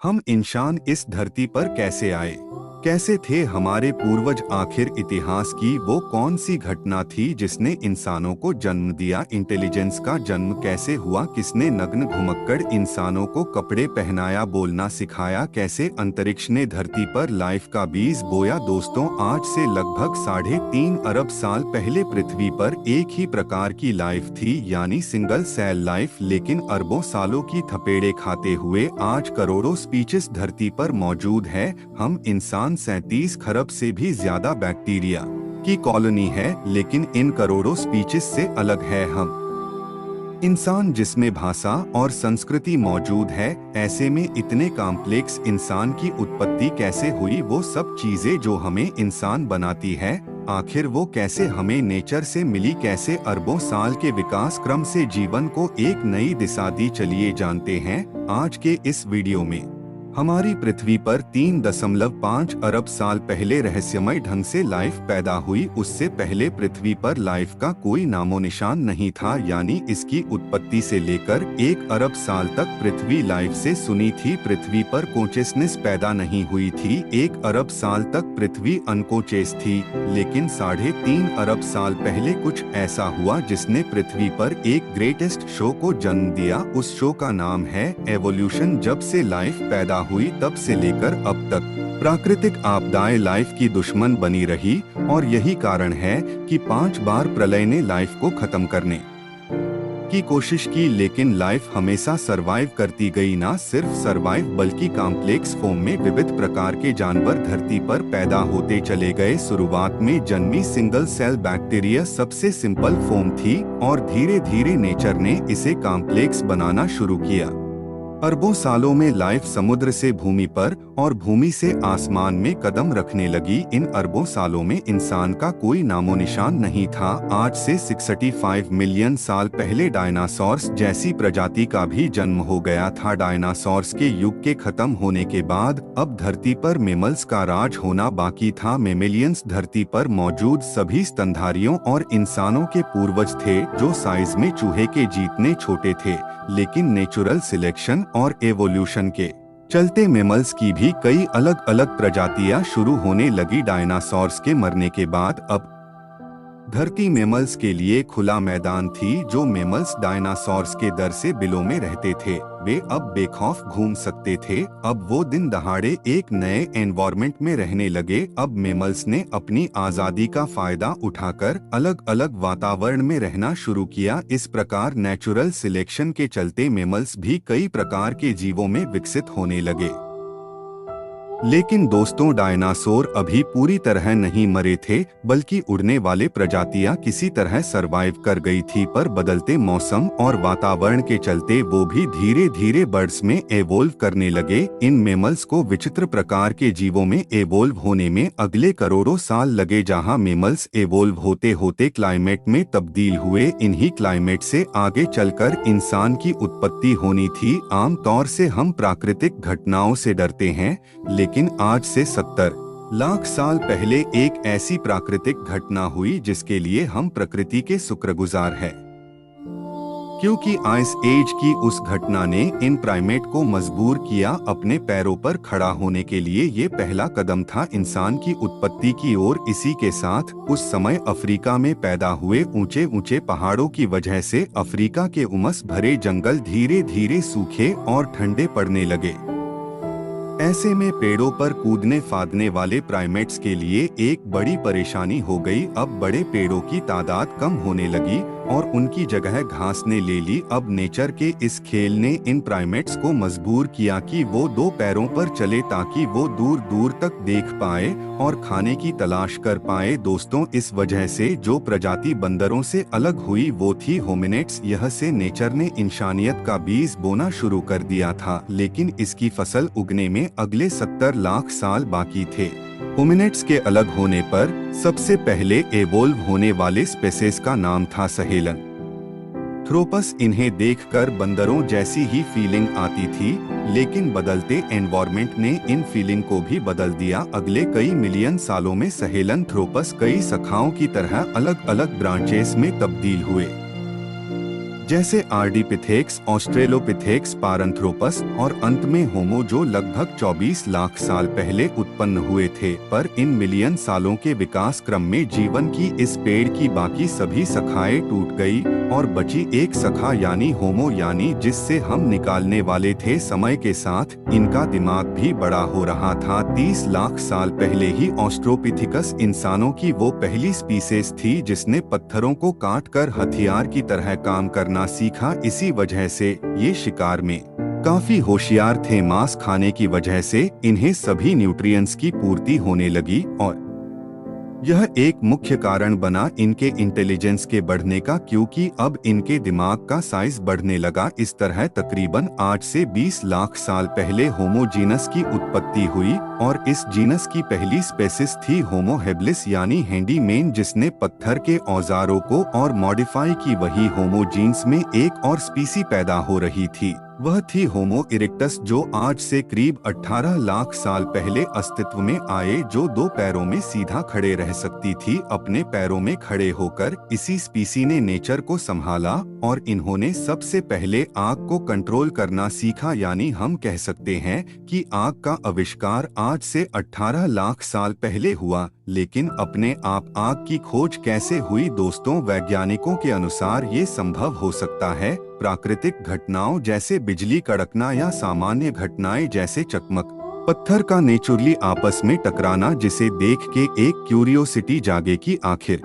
हम इंसान इस धरती पर कैसे आए? कैसे थे हमारे पूर्वज? आखिर इतिहास की वो कौन सी घटना थी जिसने इंसानों को जन्म दिया? इंटेलिजेंस का जन्म कैसे हुआ? किसने नग्न घुमक्कड़ इंसानों को कपड़े पहनाया, बोलना सिखाया? कैसे अंतरिक्ष ने धरती पर लाइफ का बीज बोया? दोस्तों, आज से लगभग 3.5 अरब साल पहले पृथ्वी पर एक ही प्रकार की लाइफ थी, यानी सिंगल सेल लाइफ। लेकिन अरबों सालों की थपेड़े खाते हुए आज करोड़ों स्पीशीज धरती पर मौजूद है। हम इंसान 37 खरब से भी ज्यादा बैक्टीरिया की कॉलोनी है, लेकिन इन करोड़ों स्पीशीज से अलग है हम इंसान, जिसमें भाषा और संस्कृति मौजूद है। ऐसे में इतने कॉम्प्लेक्स इंसान की उत्पत्ति कैसे हुई? वो सब चीजें जो हमें इंसान बनाती है, आखिर वो कैसे हमें नेचर से मिली? कैसे अरबों साल के विकास क्रम से जीवन को एक नई दिशा दी? चलिए जानते हैं आज के इस वीडियो में। हमारी पृथ्वी पर 3.5 अरब साल पहले रहस्यमय ढंग से लाइफ पैदा हुई। उससे पहले पृथ्वी पर लाइफ का कोई नामो निशान नहीं था, यानी इसकी उत्पत्ति से लेकर 1 अरब साल तक पृथ्वी लाइफ से सुनी थी। पृथ्वी पर कॉन्शियसनेस पैदा नहीं हुई थी। 1 अरब साल तक पृथ्वी अनकॉन्शियस थी, लेकिन 3.5 अरब साल पहले कुछ ऐसा हुआ जिसने पृथ्वी पर एक ग्रेटेस्ट शो को जन्म दिया। उस शो का नाम है एवोल्यूशन। जब से लाइफ पैदा हुई तब से लेकर अब तक प्राकृतिक आपदाएं लाइफ की दुश्मन बनी रही, और यही कारण है कि 5 बार प्रलय ने लाइफ को खत्म करने की कोशिश की, लेकिन लाइफ हमेशा सरवाइव करती गई। ना सिर्फ सरवाइव, बल्कि कॉम्प्लेक्स फॉर्म में विविध प्रकार के जानवर धरती पर पैदा होते चले गए। शुरुआत में जन्मी सिंगल सेल बैक्टीरिया सबसे सिंपल फॉर्म थी, और धीरे धीरे नेचर ने इसे कॉम्प्लेक्स बनाना शुरू किया। अरबों सालों में लाइफ समुद्र से भूमि पर और भूमि से आसमान में कदम रखने लगी। इन अरबों सालों में इंसान का कोई नामो निशान नहीं था। आज से 65 मिलियन साल पहले डायनासोर्स जैसी प्रजाति का भी जन्म हो गया था। डायनासोर्स के युग के खत्म होने के बाद अब धरती पर मेमल्स का राज होना बाकी था। मेमेलियंस धरती पर मौजूद सभी स्तनधारियों और इंसानों के पूर्वज थे, जो साइज में चूहे के जितने छोटे थे। लेकिन नेचुरल सिलेक्शन और एवोल्यूशन के चलते मेमल्स की भी कई अलग अलग प्रजातियां शुरू होने लगी। डायनासोर्स के मरने के बाद अब धरती मेमल्स के लिए खुला मैदान थी। जो मेमल्स डायनासोर्स के दर से बिलों में रहते थे, वे अब बेखौफ घूम सकते थे। अब वो दिन दहाड़े एक नए एनवायरनमेंट में रहने लगे। अब मेमल्स ने अपनी आजादी का फायदा उठाकर अलग अलग वातावरण में रहना शुरू किया। इस प्रकार नेचुरल सिलेक्शन के चलते मेमल्स भी कई प्रकार के जीवों में विकसित होने लगे। लेकिन दोस्तों, डायनासोर अभी पूरी तरह नहीं मरे थे, बल्कि उड़ने वाले प्रजातियां किसी तरह सरवाइव कर गई थी। पर बदलते मौसम और वातावरण के चलते वो भी धीरे धीरे बर्ड्स में एवोल्व करने लगे। इन मेमल्स को विचित्र प्रकार के जीवों में एवोल्व होने में अगले करोड़ों साल लगे। जहां मेमल्स एवोल्व होते होते क्लाइमेट में तब्दील हुए, इन्हीं क्लाइमेट से आगे चलकर इंसान की उत्पत्ति होनी थी। आमतौर से हम प्राकृतिक घटनाओं से डरते हैं, लेकिन आज से 70 लाख साल पहले एक ऐसी प्राकृतिक घटना हुई जिसके लिए हम प्रकृति के शुक्रगुजार हैं, क्योंकि आइस एज की उस घटना ने इन प्राइमेट को मजबूर किया अपने पैरों पर खड़ा होने के लिए। ये पहला कदम था इंसान की उत्पत्ति की ओर। इसी के साथ उस समय अफ्रीका में पैदा हुए ऊंचे ऊंचे पहाड़ों की वजह से अफ्रीका के उमस भरे जंगल धीरे धीरे सूखे और ठंडे पड़ने लगे। ऐसे में पेड़ों पर कूदने फादने वाले प्राइमेट्स के लिए एक बड़ी परेशानी हो गई। अब बड़े पेड़ों की तादाद कम होने लगी और उनकी जगह घास ने ले ली। अब नेचर के इस खेल ने इन प्राइमेट्स को मजबूर किया कि वो 2 पैरों पर चले, ताकि वो दूर दूर तक देख पाए और खाने की तलाश कर पाए। दोस्तों, इस वजह से जो प्रजाति बंदरों से अलग हुई वो थी होमिनिड्स। यह से नेचर ने इंसानियत का बीज बोना शुरू कर दिया था, लेकिन इसकी फसल उगने में अगले 70 लाख साल बाकी थे। होमिनिड्स के अलग होने पर सबसे पहले एवोल्व होने वाले स्पेसीज का नाम था सहेलनथ्रोपस। इन्हें देखकर बंदरों जैसी ही फीलिंग आती थी, लेकिन बदलते एनवायरनमेंट ने इन फीलिंग को भी बदल दिया। अगले कई मिलियन सालों में सहेलनथ्रोपस कई शाखाओं की तरह अलग अलग ब्रांचेस में तब्दील हुए। जैसे आर्डिपिथेक्स, ऑस्ट्रेलोपिथेक्स, पारंथ्रोपस और अंत में होमो जो लगभग 24 लाख साल पहले उत्पन्न हुए थे। पर इन मिलियन सालों के विकास क्रम में जीवन की इस पेड़ की बाकी सभी शाखाएं टूट गई और बची एक शाखा यानी होमो, यानी जिससे हम निकालने वाले थे। समय के साथ इनका दिमाग भी बड़ा हो रहा था। 30 लाख साल पहले ही ऑस्ट्रोपिथिकस इंसानों की वो पहली स्पीसीज थी जिसने पत्थरों को काट कर हथियार की तरह काम करना सीखा। इसी वजह से ये शिकार में काफी होशियार थे। मांस खाने की वजह से इन्हें सभी न्यूट्रिएंट्स की पूर्ति होने लगी और यह एक मुख्य कारण बना इनके इंटेलिजेंस के बढ़ने का, क्योंकि अब इनके दिमाग का साइज बढ़ने लगा। इस तरह तकरीबन 8 से 20 लाख साल पहले होमो जीनस की उत्पत्ति हुई और इस जीनस की पहली स्पेसिस थी होमो हेबिलिस यानी हैंडीमैन, जिसने पत्थर के औजारों को और मॉडिफाई की। वही होमो जीन्स में एक और स्पीसी पैदा हो रही थी, वह थी होमो इरेक्टस, जो आज से करीब 18 लाख साल पहले अस्तित्व में आए, जो 2 पैरों में सीधा खड़े रह सकती थी। अपने पैरों में खड़े होकर इसी स्पीसी ने नेचर को संभाला और इन्होंने सबसे पहले आग को कंट्रोल करना सीखा। यानी हम कह सकते हैं कि आग का आविष्कार आज से 18 लाख साल पहले हुआ। लेकिन अपने आप आग की खोज कैसे हुई दोस्तों? वैज्ञानिकों के अनुसार ये संभव हो सकता है प्राकृतिक घटनाओं जैसे बिजली कड़कना या सामान्य घटनाएं जैसे चकमक पत्थर का नेचुरली आपस में टकराना, जिसे देख के एक क्यूरियोसिटी जागे कि आखिर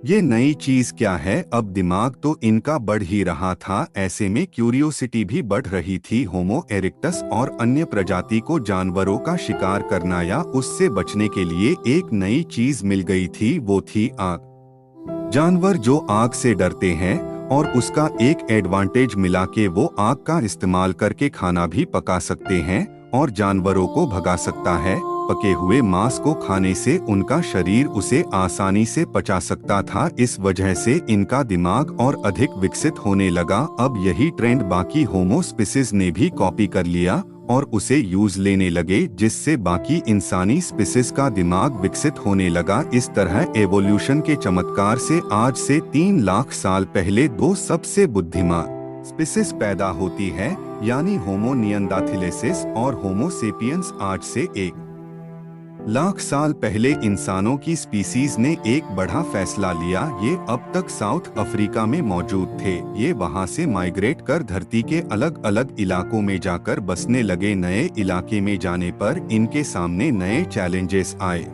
ये नई चीज क्या है। अब दिमाग तो इनका बढ़ ही रहा था, ऐसे में क्यूरियोसिटी भी बढ़ रही थी। होमो इरेक्टस और अन्य प्रजाति को जानवरों का शिकार करना या उससे बचने के लिए एक नई चीज मिल गई थी, वो थी आग। जानवर जो आग से डरते हैं और उसका एक एडवांटेज मिला कि वो आग का इस्तेमाल करके खाना भी पका सकते हैं और जानवरों को भगा सकता है। पके हुए मांस को खाने से उनका शरीर उसे आसानी से पचा सकता था। इस वजह से इनका दिमाग और अधिक विकसित होने लगा। अब यही ट्रेंड बाकी होमो स्पीसीज ने भी कॉपी कर लिया और उसे यूज लेने लगे, जिससे बाकी इंसानी स्पीसीज का दिमाग विकसित होने लगा। इस तरह एवोल्यूशन के चमत्कार से आज से 3 लाख साल पहले 2 सबसे बुद्धिमान स्पीसीज पैदा होती है, यानी होमो निएंडरथालेंसिस और होमो सेपियंस। आज से 1 लाख साल पहले इंसानों की स्पीसीज ने एक बड़ा फैसला लिया। ये अब तक साउथ अफ्रीका में मौजूद थे। ये वहां से माइग्रेट कर धरती के अलग अलग इलाकों में जाकर बसने लगे। नए इलाके में जाने पर इनके सामने नए चैलेंजेस आए।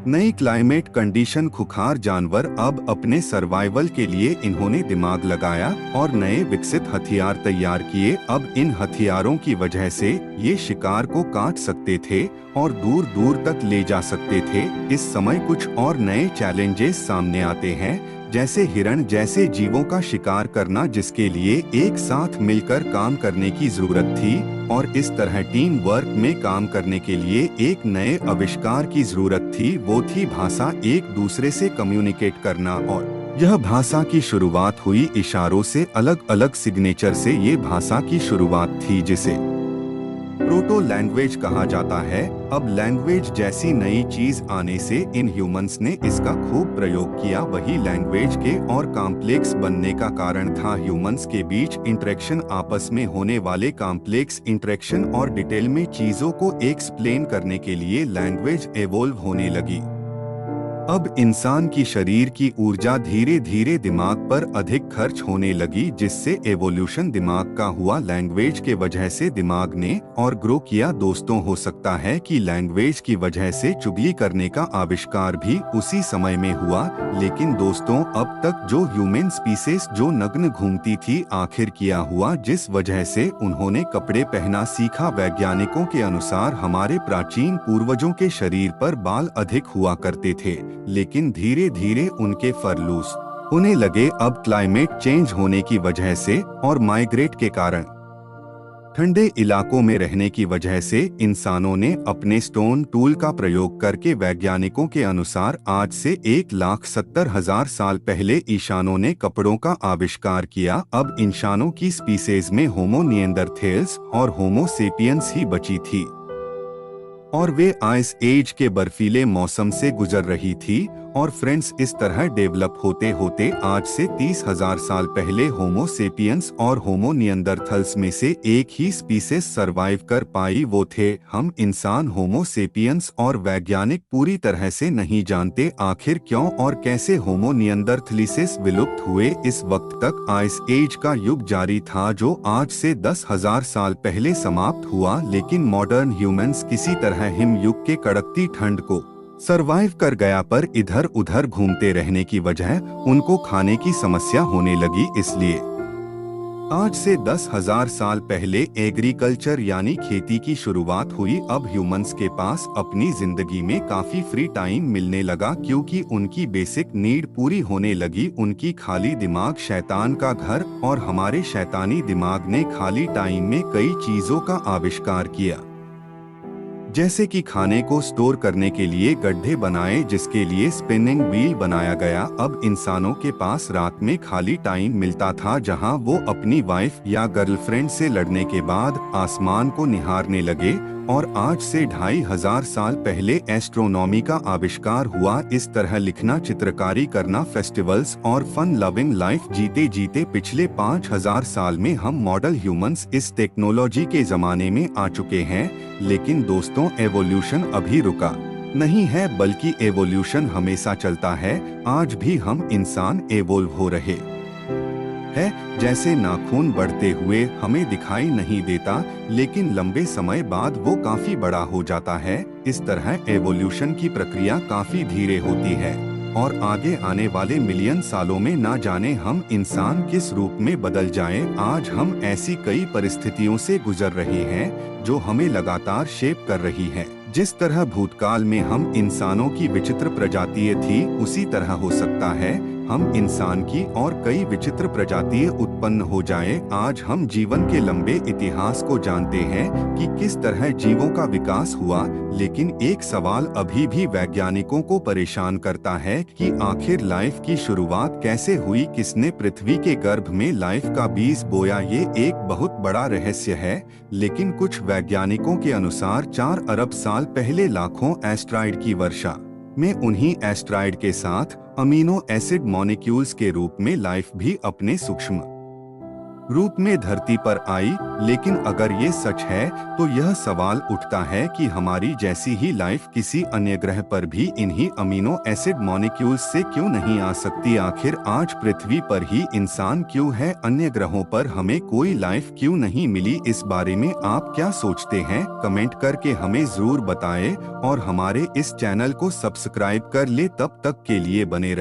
नई क्लाइमेट कंडीशन, खुखार जानवर। अब अपने सर्वाइवल के लिए इन्होंने दिमाग लगाया और नए विकसित हथियार तैयार किए। अब इन हथियारों की वजह से ये शिकार को काट सकते थे और दूर दूर तक ले जा सकते थे। इस समय कुछ और नए चैलेंजेस सामने आते हैं, जैसे हिरण जैसे जीवों का शिकार करना, जिसके लिए एक साथ मिलकर काम करने की जरूरत थी और इस तरह टीम वर्क में काम करने के लिए एक नए आविष्कार की जरूरत थी। वो थी भाषा, एक दूसरे से कम्युनिकेट करना। और यह भाषा की शुरुआत हुई इशारों से। अलग अलग सिग्नेचर से ये भाषा की शुरुआत थी, जिसे प्रोटो लैंग्वेज कहा जाता है। अब लैंग्वेज जैसी नई चीज आने से इन ह्यूमंस ने इसका खूब प्रयोग किया। वही लैंग्वेज के और कॉम्प्लेक्स बनने का कारण था ह्यूमंस के बीच इंटरेक्शन, आपस में होने वाले कॉम्प्लेक्स इंटरेक्शन और डिटेल में चीजों को एक्सप्लेन करने के लिए लैंग्वेज एवोल्व होने लगी। अब इंसान की शरीर की ऊर्जा धीरे धीरे दिमाग पर अधिक खर्च होने लगी, जिससे एवोल्यूशन दिमाग का हुआ। लैंग्वेज के वजह से दिमाग ने और ग्रो किया। दोस्तों, हो सकता है कि लैंग्वेज की वजह से चुगली करने का आविष्कार भी उसी समय में हुआ। लेकिन दोस्तों, अब तक जो ह्यूमन स्पीसीज जो नग्न घूमती थी, आखिर किया हुआ जिस वजह से उन्होंने कपड़े पहना सीखा। वैज्ञानिकों के अनुसार हमारे प्राचीन पूर्वजों के शरीर पर बाल अधिक हुआ करते थे, लेकिन धीरे धीरे उनके फर लूज होने लगे। अब क्लाइमेट चेंज होने की वजह से और माइग्रेट के कारण ठंडे इलाकों में रहने की वजह से इंसानों ने अपने स्टोन टूल का प्रयोग करके, वैज्ञानिकों के अनुसार आज से 1,70,000 साल पहले ईशानों ने कपड़ों का आविष्कार किया। अब इंसानों की स्पीसीज में होमो निएंडरथैल्स और होमो सेपियंस ही बची थी और वे आइस एज के बर्फीले मौसम से गुजर रही थी और फ्रेंड्स, इस तरह डेवलप होते होते आज से 30,000 साल पहले होमो सेपियंस और होमो नियंदरथल्स में से एक ही स्पीसीज सरवाइव कर पाई, वो थे हम इंसान होमो सेपियंस। और वैज्ञानिक पूरी तरह से नहीं जानते आखिर क्यों और कैसे होमो नियंदरथलिसिस विलुप्त हुए। इस वक्त तक आइस एज का युग जारी था जो आज से 10,000 साल पहले समाप्त हुआ, लेकिन मॉडर्न ह्यूमंस किसी तरह हिम युग के कड़कती ठंड को सरवाइव कर गया, पर इधर उधर घूमते रहने की वजह उनको खाने की समस्या होने लगी। इसलिए आज से 10,000 साल पहले एग्रीकल्चर यानी खेती की शुरुआत हुई। अब ह्यूमंस के पास अपनी जिंदगी में काफी फ्री टाइम मिलने लगा, क्योंकि उनकी बेसिक नीड पूरी होने लगी। उनकी खाली दिमाग शैतान का घर, और हमारे शैतानी दिमाग ने खाली टाइम में कई चीजों का आविष्कार किया, जैसे कि खाने को स्टोर करने के लिए गड्ढे बनाए, जिसके लिए स्पिनिंग व्हील बनाया गया। अब इंसानों के पास रात में खाली टाइम मिलता था, जहां वो अपनी वाइफ या गर्लफ्रेंड से लड़ने के बाद आसमान को निहारने लगे। और आज से 2,500 साल पहले एस्ट्रोनॉमी का आविष्कार हुआ। इस तरह लिखना, चित्रकारी करना, फेस्टिवल्स और फन लविंग लाइफ जीते जीते पिछले 5,000 साल में हम मॉडल ह्यूमंस इस टेक्नोलॉजी के जमाने में आ चुके हैं। लेकिन दोस्तों, एवोल्यूशन अभी रुका नहीं है, बल्कि एवोल्यूशन हमेशा चलता है। आज भी हम इंसान एवोल्व हो रहे है। जैसे नाखून बढ़ते हुए हमें दिखाई नहीं देता, लेकिन लंबे समय बाद वो काफी बड़ा हो जाता है। इस तरह एवोल्यूशन की प्रक्रिया काफी धीरे होती है, और आगे आने वाले मिलियन सालों में ना जाने हम इंसान किस रूप में बदल जाएं। आज हम ऐसी कई परिस्थितियों से गुजर रहे हैं जो हमें लगातार शेप कर रही है। जिस तरह भूतकाल में हम इंसानों की विचित्र प्रजातियां थी, उसी तरह हो सकता है हम इंसान की और कई विचित्र प्रजातियां उत्पन्न हो जाएं। आज हम जीवन के लंबे इतिहास को जानते हैं कि किस तरह जीवों का विकास हुआ, लेकिन एक सवाल अभी भी वैज्ञानिकों को परेशान करता है कि आखिर लाइफ की शुरुआत कैसे हुई, किसने पृथ्वी के गर्भ में लाइफ का बीज बोया। ये एक बहुत बड़ा रहस्य है, लेकिन कुछ वैज्ञानिकों के अनुसार 4 अरब साल पहले लाखों एस्ट्रॉइड की वर्षा में उन्हीं एस्ट्रॉइड के साथ अमीनो एसिड मॉलिक्यूल्स के रूप में लाइफ भी अपने सूक्ष्म रूप में धरती पर आई। लेकिन अगर ये सच है तो यह सवाल उठता है कि हमारी जैसी ही लाइफ किसी अन्य ग्रह पर भी इन्हीं अमीनो एसिड मॉलिक्यूल्स से क्यों नहीं आ सकती। आखिर आज पृथ्वी पर ही इंसान क्यों है, अन्य ग्रहों पर हमें कोई लाइफ क्यों नहीं मिली। इस बारे में आप क्या सोचते हैं, कमेंट करके हमें जरूर बताएं, और हमारे इस चैनल को सब्सक्राइब कर ले। तब तक के लिए बने रहिए।